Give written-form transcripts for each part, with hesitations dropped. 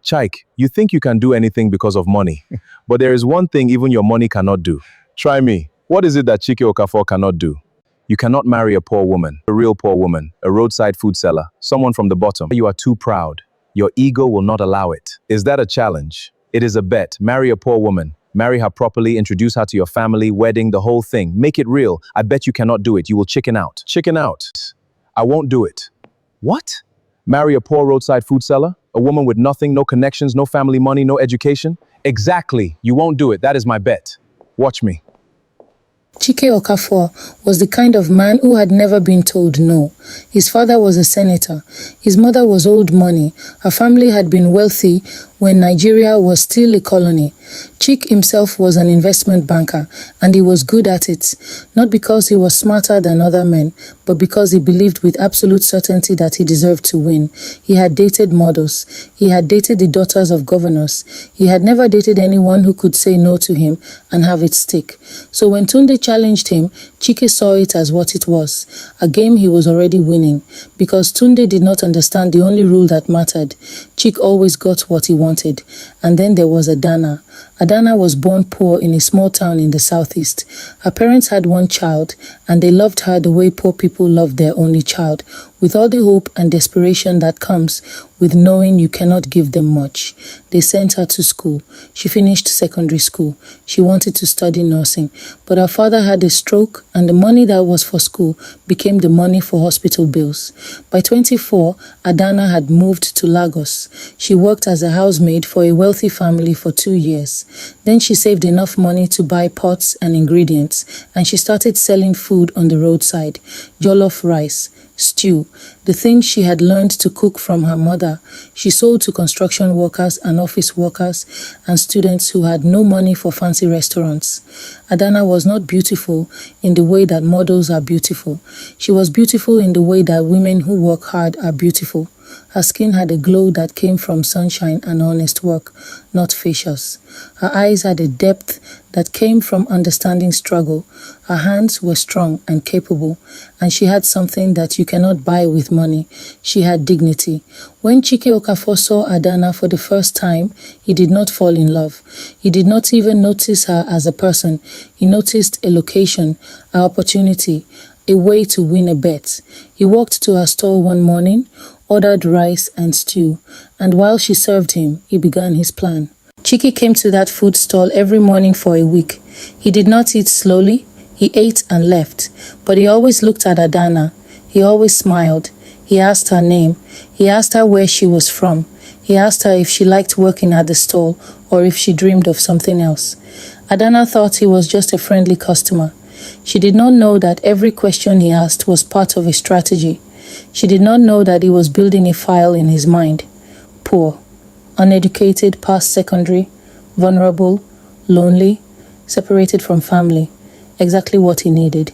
Chike, you think you can do anything because of money, but there is one thing even your money cannot do. Try me. What is it that Chike Okafor cannot do? You cannot marry a poor woman, a real poor woman, a roadside food seller, someone from the bottom. You are too proud. Your ego will not allow it. Is that a challenge? It is a bet. Marry a poor woman. Marry her properly, introduce her to your family, wedding, the whole thing. Make it real. I bet you cannot do it. You will chicken out. Chicken out. I won't do it. What? Marry a poor roadside food seller? A woman with nothing, no connections, no family money, no education? Exactly. You won't do it. That is my bet. Watch me. Chike Okafor was the kind of man who had never been told no. His father was a senator. His mother was old money. Her family had been wealthy when Nigeria was still a colony. Chike himself was an investment banker, and he was good at it, not because he was smarter than other men, but because he believed with absolute certainty that he deserved to win. He had dated models. He had dated the daughters of governors. He had never dated anyone who could say no to him and have it stick. So when Tunde challenged him, Chike saw it as what it was, a game he was already winning. Because Tunde did not understand the only rule that mattered. Chike always got what he wanted. And then there was Adanna. Adanna was born poor in a small town in the southeast. Her parents had one child, and they loved her the way poor people love their only child, with all the hope and desperation that comes with knowing you cannot give them much. They sent her to school. She finished secondary school. She wanted to study nursing, but her father had a stroke, and the money that was for school became the money for hospital bills. By 24, Adanna had moved to Lagos. She worked as a housemaid for a wealthy family for 2 years. Then she saved enough money to buy pots and ingredients, and she started selling food on the roadside. Jollof rice, stew, the things she had learned to cook from her mother. She sold to construction workers and office workers and students who had no money for fancy restaurants. Adanna was not beautiful in the way that models are beautiful. She was beautiful in the way that women who work hard are beautiful. Her skin had a glow that came from sunshine and honest work, not facials. Her eyes had a depth that came from understanding struggle. Her hands were strong and capable, and she had something that you cannot buy with money. She had dignity. When Chike Okafor saw Adanna for the first time, he did not fall in love. He did not even notice her as a person. He noticed a location, an opportunity, a way to win a bet. He walked to her stall one morning, ordered rice and stew, and while she served him, he began his plan. Chike came to that food stall every morning for a week. He did not eat slowly. He ate and left, but he always looked at Adanna. He always smiled. He asked her name. He asked her where she was from. He asked her if she liked working at the stall or if she dreamed of something else. Adanna thought he was just a friendly customer. She did not know that every question he asked was part of a strategy. She did not know that he was building a file in his mind. Poor, uneducated past secondary, vulnerable, lonely, separated from family. Exactly what he needed.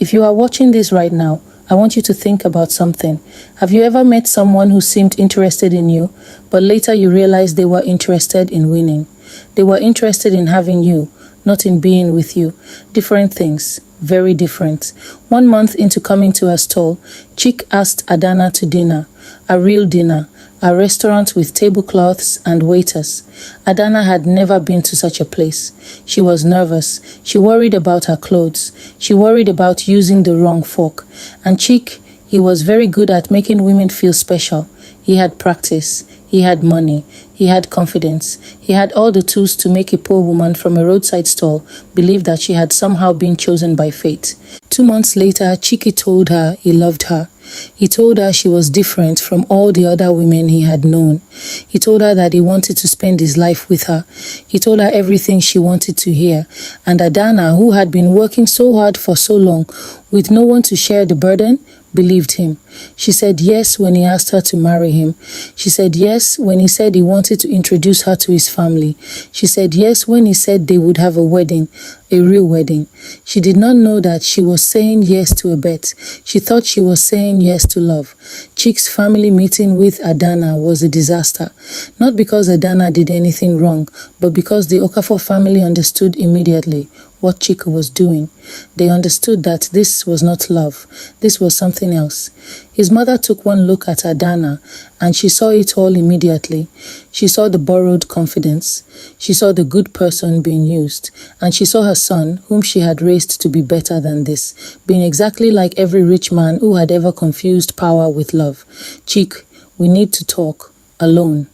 If you are watching this right now, I want you to think about something. Have you ever met someone who seemed interested in you, but later you realized they were interested in winning? They were interested in having you, not in being with you. Different things. Very different. 1 month into coming to her stall, Chike asked Adanna to dinner, a real dinner, a restaurant with tablecloths and waiters. Adanna had never been to such a place. She was nervous. She worried about her clothes. She worried about using the wrong fork. And Chike, he was very good at making women feel special. He had practice. He had money. He had confidence. He had all the tools to make a poor woman from a roadside stall believe that she had somehow been chosen by fate. 2 months later, Chike told her he loved her. He told her she was different from all the other women he had known. He told her that he wanted to spend his life with her. He told her everything she wanted to hear. And Adanna, who had been working so hard for so long, with no one to share the burden, believed him. She said yes when he asked her to marry him. She said yes when he said he wanted to introduce her to his family. She said yes when he said they would have a wedding, a real wedding. She did not know that she was saying yes to a bet. She thought she was saying yes to love. Chike's family meeting with Adanna was a disaster. Not because Adanna did anything wrong, but because the Okafor family understood immediately what Chike was doing. They understood that this was not love. This was something else. His mother took one look at Adanna, and she saw it all immediately. She saw the borrowed confidence. She saw the good person being used. And she saw her son, whom she had raised to be better than this, being exactly like every rich man who had ever confused power with love. Chike, we need to talk. Alone.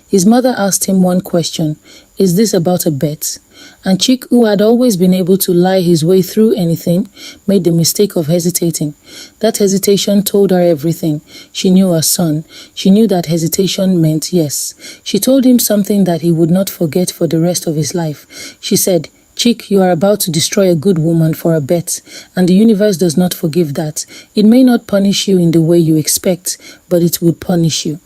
His mother asked him one question. Is this about a bet? And Chike, who had always been able to lie his way through anything, made the mistake of hesitating. That hesitation told her everything. She knew her son. She knew that hesitation meant yes. She told him something that he would not forget for the rest of his life. She said, Chike, you are about to destroy a good woman for a bet, and the universe does not forgive that. It may not punish you in the way you expect, but it would punish you.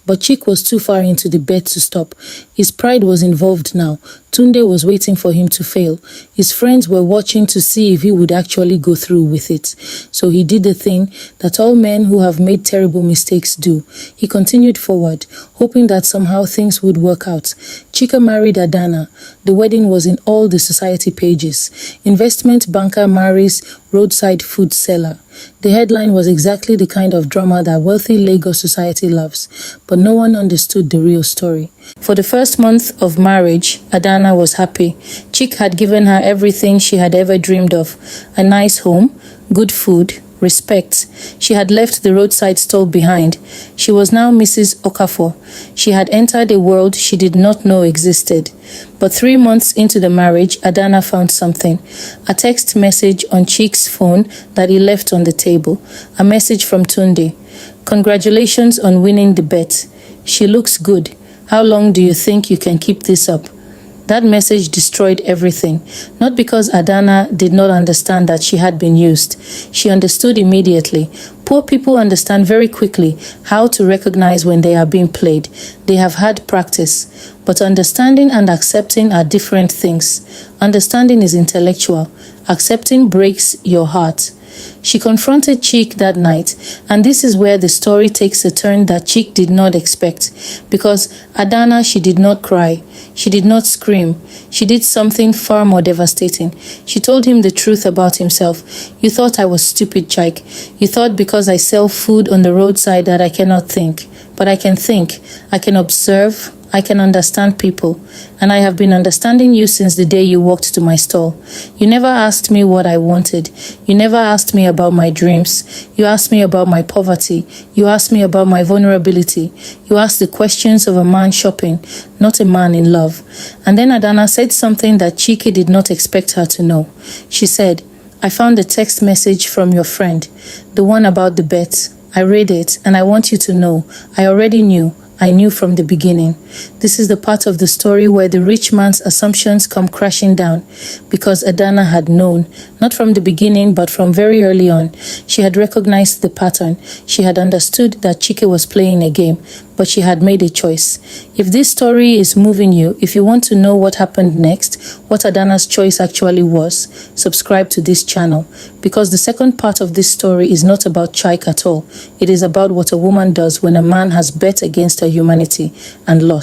But Chike was too far into the bet to stop. His pride was involved now. Tunde was waiting for him to fail. His friends were watching to see if he would actually go through with it. So he did the thing that all men who have made terrible mistakes do. He continued forward, hoping that somehow things would work out. Chike married Adanna. The wedding was in all the society pages. Investment banker marries roadside food seller. The headline was exactly the kind of drama that wealthy Lagos society loves, but no one understood the real story. For the first month of marriage, Adanna was happy. Chike had given her everything she had ever dreamed of: a nice home, good food, respect. She had left the roadside stall behind. She was now Mrs. Okafor. She had entered a world she did not know existed. But 3 months into the marriage, Adanna found something. A text message on Chike's phone that he left on the table. A message from Tunde. Congratulations on winning the bet. She looks good. How long do you think you can keep this up? That message destroyed everything. Not because Adanna did not understand that she had been used. She understood immediately. Poor people understand very quickly how to recognize when they are being played. They have had practice. But understanding and accepting are different things. Understanding is intellectual. Accepting breaks your heart. She confronted Chike that night, and this is where the story takes a turn that Chike did not expect. Because Adanna, she did not cry. She did not scream. She did something far more devastating. She told him the truth about himself. You thought I was stupid, Chike. You thought because I sell food on the roadside that I cannot think. But I can think. I can observe. I can understand people, and I have been understanding you since the day you walked to my stall. You never asked me what I wanted. You never asked me about my dreams. You asked me about my poverty. You asked me about my vulnerability. You asked the questions of a man shopping, not a man in love. And then Adanna said something that Chike did not expect her to know. She said, I found a text message from your friend, the one about the bet. I read it, and I want you to know, I already knew. I knew from the beginning. This is the part of the story where the rich man's assumptions come crashing down, because Adanna had known, not from the beginning but from very early on. She had recognized the pattern. She had understood that Chike was playing a game, but she had made a choice. If this story is moving you, if you want to know what happened next, what Adanna's choice actually was, subscribe to this channel, because the second part of this story is not about Chike at all. It is about what a woman does when a man has bet against her humanity and lost.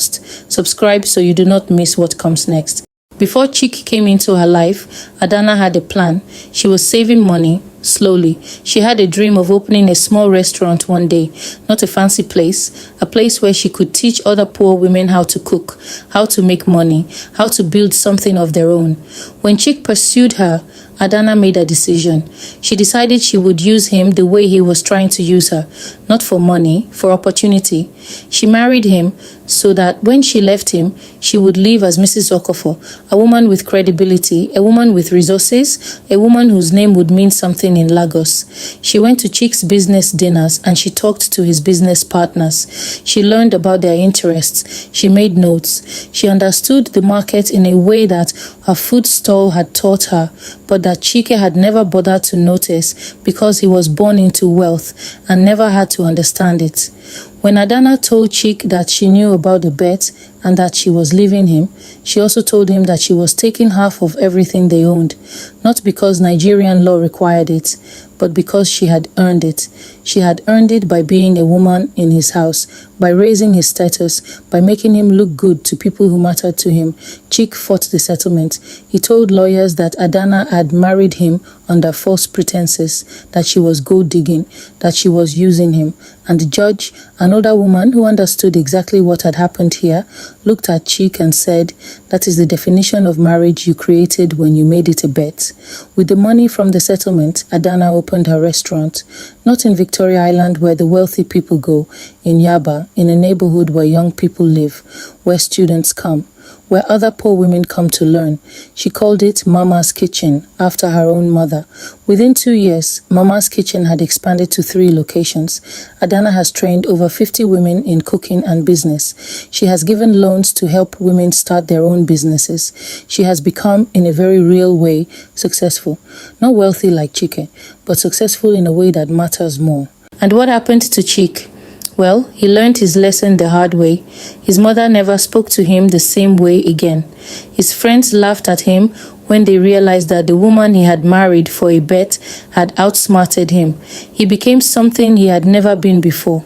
Subscribe so you do not miss what comes next. Before Chike came into her life, Adanna had a plan. She was saving money, slowly. She had a dream of opening a small restaurant one day, not a fancy place, a place where she could teach other poor women how to cook, how to make money, how to build something of their own. When Chike pursued her, Adanna made a decision. She decided she would use him the way he was trying to use her, not for money, for opportunity. She married him so that when she left him, she would live as Mrs. Okafor, a woman with credibility, a woman with resources, a woman whose name would mean something in Lagos. She went to Chike's business dinners and she talked to his business partners. She learned about their interests. She made notes. She understood the market in a way that her food stall had taught her, but that Chike had never bothered to notice because he was born into wealth and never had to understand it. When Adanna told Chike that she knew about the bet and that she was leaving him, she also told him that she was taking half of everything they owned, not because Nigerian law required it, but because she had earned it. She had earned it by being a woman in his house, by raising his status, by making him look good to people who mattered to him. Chike fought the settlement. He told lawyers that Adanna had married him under false pretenses, that she was gold digging, that she was using him. And the judge, an older woman who understood exactly what had happened here, looked at Chike and said, "That is the definition of marriage you created when you made it a bet." With the money from the settlement, Adanna opened her restaurant, not in Victoria Island where the wealthy people go, in Yaba, in a neighborhood where young people live, where students come, where other poor women come to learn. She called it Mama's Kitchen, after her own mother. Within 2 years, Mama's Kitchen had expanded to 3 locations. Adanna has trained over 50 women in cooking and business. She has given loans to help women start their own businesses. She has become, in a very real way, successful. Not wealthy like Chike, but successful in a way that matters more. And what happened to Chike? Well, he learned his lesson the hard way. His mother never spoke to him the same way again. His friends laughed at him when they realized that the woman he had married for a bet had outsmarted him. He became something he had never been before.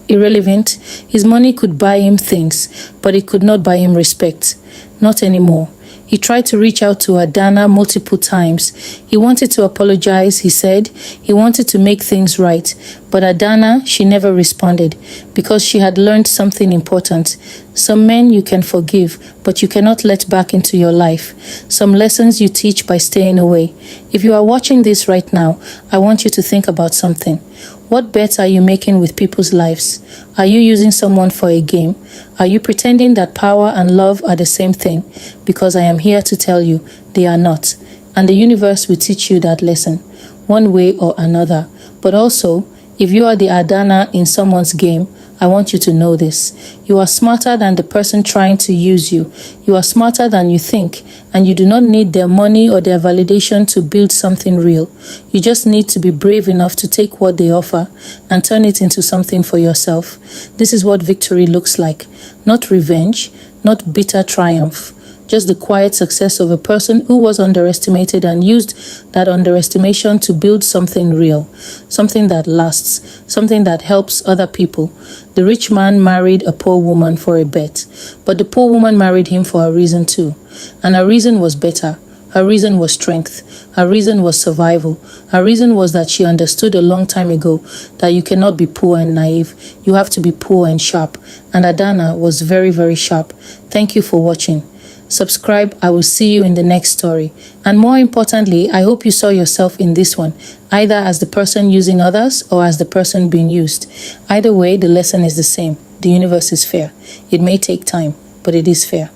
Irrelevant, his money could buy him things, but it could not buy him respect. Not anymore. He tried to reach out to Adanna multiple times. He wanted to apologize, he said. He wanted to make things right. But Adanna, she never responded because she had learned something important. Some men you can forgive, but you cannot let back into your life. Some lessons you teach by staying away. If you are watching this right now, I want you to think about something. What bets are you making with people's lives? Are you using someone for a game? Are you pretending that power and love are the same thing? Because I am here to tell you, they are not. And the universe will teach you that lesson, one way or another. But also, if you are the Adanna in someone's game, I want you to know this. You are smarter than the person trying to use you. You are smarter than you think, and you do not need their money or their validation to build something real. You just need to be brave enough to take what they offer and turn it into something for yourself. This is what victory looks like. Not revenge, not bitter triumph. Just the quiet success of a person who was underestimated and used that underestimation to build something real, something that lasts, something that helps other people. The rich man married a poor woman for a bet, but the poor woman married him for a reason too. And her reason was better. Her reason was strength. Her reason was survival. Her reason was that she understood a long time ago that you cannot be poor and naive. You have to be poor and sharp. And Adanna was very, very sharp. Thank you for watching. Subscribe. I will see you in the next story. And more importantly, I hope you saw yourself in this one, either as the person using others or as the person being used. Either way, the lesson is the same. The universe is fair. It may take time, but it is fair.